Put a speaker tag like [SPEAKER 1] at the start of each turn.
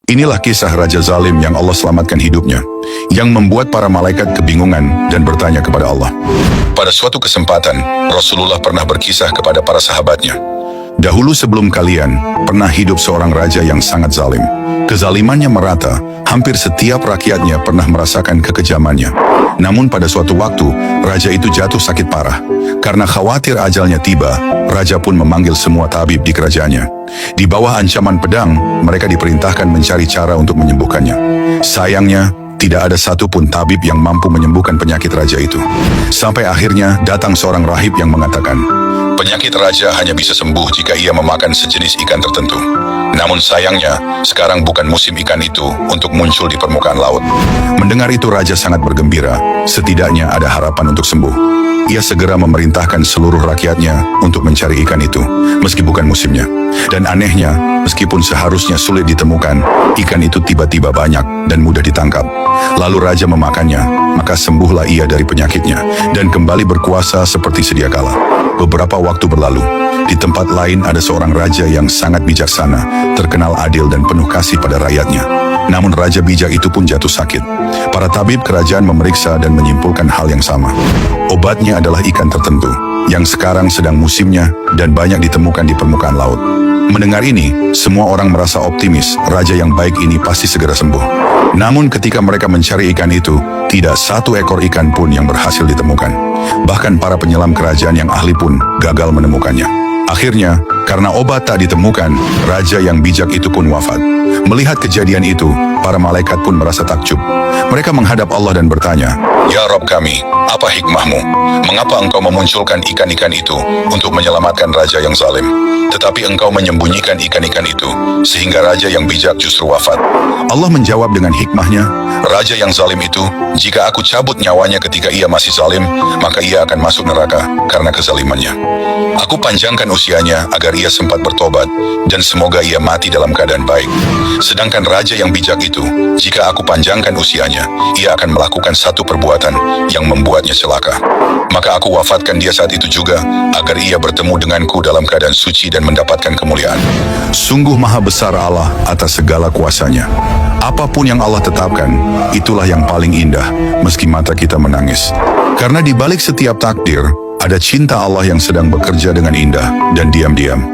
[SPEAKER 1] Inilah kisah Raja Zalim yang Allah selamatkan hidupnya, yang membuat para malaikat kebingungan dan bertanya kepada Allah. Pada suatu kesempatan, Rasulullah pernah berkisah kepada para sahabatnya. Dahulu sebelum kalian, pernah hidup seorang raja yang sangat zalim. Kezalimannya merata, hampir setiap rakyatnya pernah merasakan kekejamannya. Namun pada suatu waktu, raja itu jatuh sakit parah. Karena khawatir ajalnya tiba, raja pun memanggil semua tabib di kerajaannya. Di bawah ancaman pedang, mereka diperintahkan mencari cara untuk menyembuhkannya. Sayangnya, tidak ada satupun tabib yang mampu menyembuhkan penyakit raja itu. Sampai akhirnya datang seorang rahib yang mengatakan, penyakit raja hanya bisa sembuh jika ia memakan sejenis ikan tertentu. Namun sayangnya, sekarang bukan musim ikan itu untuk muncul di permukaan laut. Mendengar itu raja sangat bergembira, setidaknya ada harapan untuk sembuh. Ia segera memerintahkan seluruh rakyatnya untuk mencari ikan itu, meski bukan musimnya. Dan anehnya, meskipun seharusnya sulit ditemukan, ikan itu tiba-tiba banyak dan mudah ditangkap. Lalu raja memakannya, maka sembuhlah ia dari penyakitnya, dan kembali berkuasa seperti sedia kala. Beberapa waktu berlalu, di tempat lain ada seorang raja yang sangat bijaksana, terkenal adil dan penuh kasih pada rakyatnya. Namun raja bijak itu pun jatuh sakit. Para tabib kerajaan memeriksa dan menyimpulkan hal yang sama. Obatnya adalah ikan tertentu, yang sekarang sedang musimnya dan banyak ditemukan di permukaan laut. Mendengar ini, semua orang merasa optimis, raja yang baik ini pasti segera sembuh. Namun ketika mereka mencari ikan itu, tidak satu ekor ikan pun yang berhasil ditemukan. Bahkan para penyelam kerajaan yang ahli pun gagal menemukannya. Akhirnya, karena obat tak ditemukan, raja yang bijak itu pun wafat. Melihat kejadian itu, para malaikat pun merasa takjub. Mereka menghadap Allah dan bertanya, "Ya Rabb kami, apa hikmahmu? Mengapa engkau memunculkan ikan-ikan itu untuk menyelamatkan raja yang zalim? Tetapi engkau menyembunyikan ikan-ikan itu, sehingga raja yang bijak justru wafat." Allah menjawab dengan hikmahnya, "Raja yang zalim itu, jika aku cabut nyawanya ketika ia masih zalim, maka ia akan masuk neraka karena kezalimannya. Aku panjangkan usianya agar ia sempat bertobat, dan semoga ia mati dalam keadaan baik. Sedangkan raja yang bijak itu, jika aku panjangkan usianya, ia akan melakukan satu perbuatan yang membuatnya celaka. Maka aku wafatkan dia saat itu juga, agar ia bertemu denganku dalam keadaan suci dan mendapatkan kemuliaan." Sungguh maha besar Allah atas segala kuasanya. Apapun yang Allah tetapkan, itulah yang paling indah, meski mata kita menangis. Karena di balik setiap takdir, ada cinta Allah yang sedang bekerja dengan indah dan diam-diam.